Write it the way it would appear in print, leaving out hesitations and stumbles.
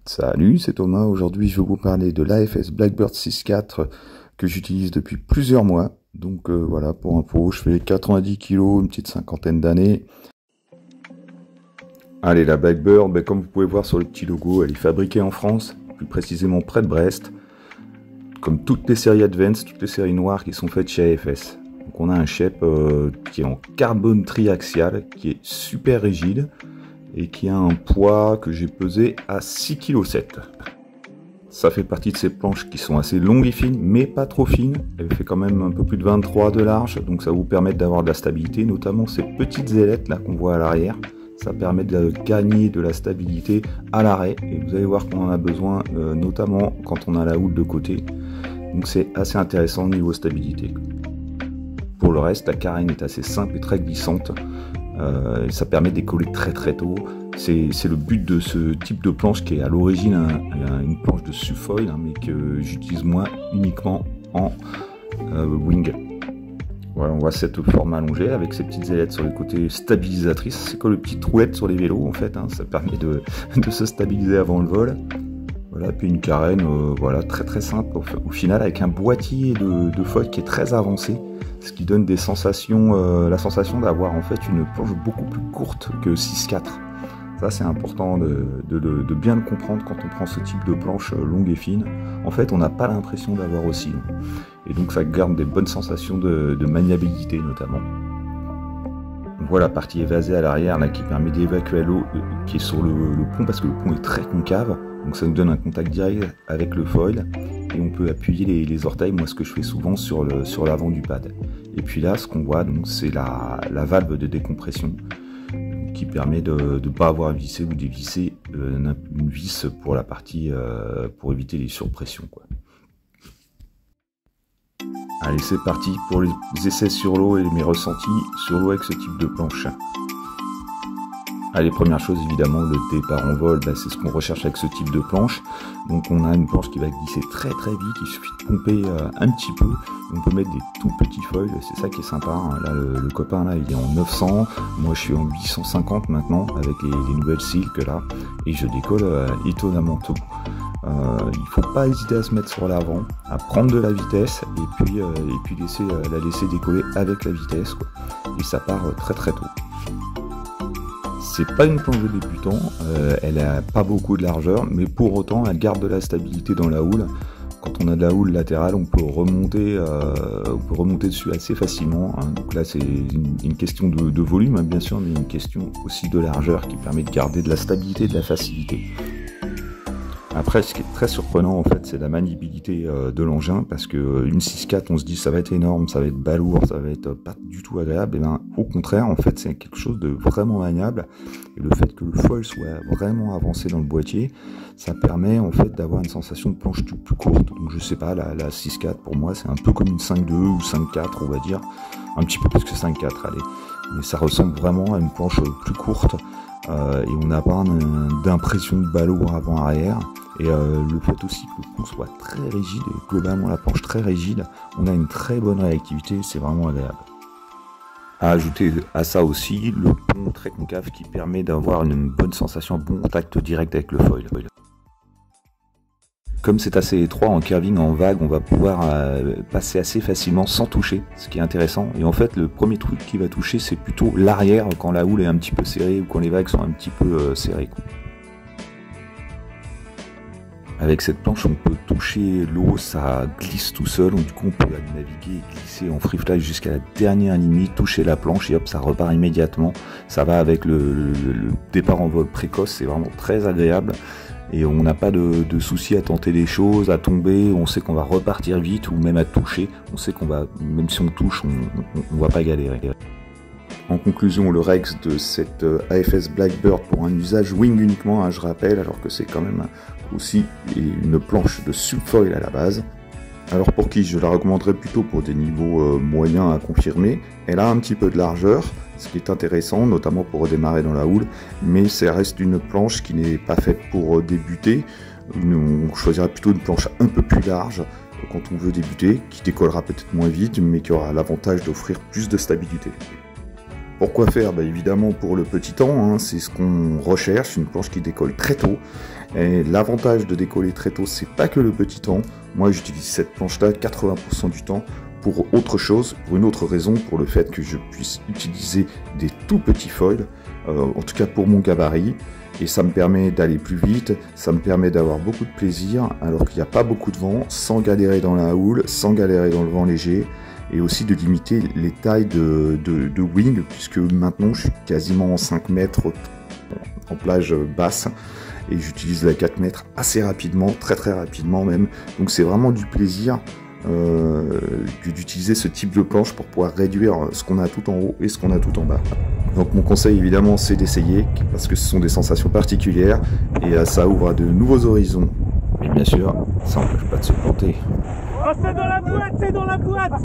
Salut, c'est Thomas. Aujourd'hui, je vais vous parler de l'AFS Blackbird 6.4 que j'utilise depuis plusieurs mois. Donc voilà, pour info, je fais 90 kg, une petite cinquantaine d'années. Allez, la Blackbird, comme vous pouvez voir sur le petit logo, elle est fabriquée en France, plus précisément près de Brest. Comme toutes les séries Advance, toutes les séries noires qui sont faites chez AFS. Donc on a un shape qui est en carbone triaxial, qui est super rigide et qui a un poids que j'ai pesé à 6,7 kg. Ça fait partie de ces planches qui sont assez longues et fines, mais pas trop fines. Elle fait quand même un peu plus de 23 de large, donc ça va vous permettre d'avoir de la stabilité, notamment ces petites ailettes là qu'on voit à l'arrière. Ça permet de gagner de la stabilité à l'arrêt, et vous allez voir qu'on en a besoin, notamment quand on a la houle de côté. Donc c'est assez intéressant au niveau stabilité. Pour le reste, la carène est assez simple et très glissante. Ça permet de décoller très tôt. C'est le but de ce type de planche qui est à l'origine une planche de Sufoil, mais que j'utilise moi uniquement en wing. Voilà, on voit cette forme allongée avec ces petites ailettes sur les côtés stabilisatrices. C'est comme les petites roulettes sur les vélos en fait, ça permet de se stabiliser avant le vol. Voilà, puis une carène voilà, très simple au final, avec un boîtier de foil qui est très avancé, ce qui donne des sensations, la sensation d'avoir en fait une planche beaucoup plus courte que 6.4. Ça c'est important de bien le comprendre quand on prend ce type de planche longue et fine. En fait on n'a pas l'impression d'avoir aussi long. Et donc ça garde des bonnes sensations de maniabilité notamment. On voit la partie évasée à l'arrière là qui permet d'évacuer l'eau qui est sur le pont, parce que le pont est très concave. Donc ça nous donne un contact direct avec le foil et on peut appuyer les orteils, moi ce que je fais souvent sur l'avant du pad. Et puis là ce qu'on voit donc c'est la valve de décompression qui permet de ne pas avoir à visser ou dévisser une vis pour la partie pour éviter les surpressions quoi. Allez, c'est parti pour les essais sur l'eau et mes ressentis sur l'eau avec ce type de planche. Allez, première chose évidemment, le départ en vol, c'est ce qu'on recherche avec ce type de planche. Donc on a une planche qui va glisser très vite, il suffit de pomper un petit peu. On peut mettre des tout petits foils, c'est ça qui est sympa. Là le copain là il est en 900, moi je suis en 850 maintenant avec les nouvelles silk là, et je décolle étonnamment tôt. Il faut pas hésiter à se mettre sur l'avant, à prendre de la vitesse et puis la laisser décoller avec la vitesse quoi. Et ça part très tôt. C'est pas une planche de débutant, elle a pas beaucoup de largeur, mais pour autant elle garde de la stabilité dans la houle. Quand on a de la houle latérale, on peut remonter dessus assez facilement. Donc là c'est une question de volume bien sûr, mais une question aussi de largeur qui permet de garder de la stabilité et de la facilité. Après, ce qui est très surprenant en fait, c'est la maniabilité de l'engin, parce que une 6.4, on se dit ça va être énorme, ça va être balourd, ça va être pas du tout agréable. Et bien, au contraire, en fait, c'est quelque chose de vraiment maniable. Et le fait que le foil soit vraiment avancé dans le boîtier, ça permet en fait d'avoir une sensation de planche plus courte. Donc je sais pas, la 6.4 pour moi, c'est un peu comme une 5.2 ou 5.4, on va dire, un petit peu plus que 5.4, allez. Mais ça ressemble vraiment à une planche plus courte. Et on n'a pas d'impression de balourd avant-arrière. Et le fait aussi que le pont soit très rigide, et globalement la planche très rigide, on a une très bonne réactivité, c'est vraiment agréable. À ajouter à ça aussi le pont très concave qui permet d'avoir une bonne sensation, un bon contact direct avec le foil. Comme c'est assez étroit en curving, en vague, on va pouvoir passer assez facilement sans toucher, ce qui est intéressant. Et en fait, le premier truc qui va toucher, c'est plutôt l'arrière quand la houle est un petit peu serrée ou quand les vagues sont un petit peu serrées. Avec cette planche, on peut toucher l'eau, ça glisse tout seul, donc du coup on peut naviguer, glisser en free fly jusqu'à la dernière limite, toucher la planche et hop, ça repart immédiatement. Ça va avec le départ en vol précoce, c'est vraiment très agréable. Et on n'a pas de souci à tenter des choses, à tomber, on sait qu'on va repartir vite, ou même à toucher, on sait qu'on va, même si on touche, on va pas galérer. En conclusion, le Rex de cette AFS Blackbird pour un usage wing uniquement, je rappelle, alors que c'est quand même aussi une planche de Sufoil à la base. Alors pour qui je la recommanderais plutôt pour des niveaux moyens à confirmer. Elle a un petit peu de largeur, ce qui est intéressant, notamment pour redémarrer dans la houle, mais ça reste une planche qui n'est pas faite pour débuter. On choisira plutôt une planche un peu plus large quand on veut débuter, qui décollera peut-être moins vite, mais qui aura l'avantage d'offrir plus de stabilité. Pourquoi faire? Évidemment pour le petit temps, c'est ce qu'on recherche, une planche qui décolle très tôt, Et l'avantage de décoller très tôt, c'est pas que le petit temps. Moi, j'utilise cette planche-là 80% du temps pour autre chose, pour une autre raison, pour le fait que je puisse utiliser des tout petits foils, en tout cas pour mon gabarit. Et ça me permet d'aller plus vite, ça me permet d'avoir beaucoup de plaisir, alors qu'il n'y a pas beaucoup de vent, sans galérer dans la houle, sans galérer dans le vent léger, et aussi de limiter les tailles de wing, puisque maintenant je suis quasiment en 5 mètres en plage basse, et j'utilise la 4 mètres assez rapidement, très rapidement même, donc c'est vraiment du plaisir d'utiliser ce type de planche pour pouvoir réduire ce qu'on a tout en haut et ce qu'on a tout en bas. Donc mon conseil évidemment c'est d'essayer, parce que ce sont des sensations particulières et ça ouvre à de nouveaux horizons. Mais bien sûr, ça n'empêche pas de se planter. Oh, c'est dans la boîte, c'est dans la boîte!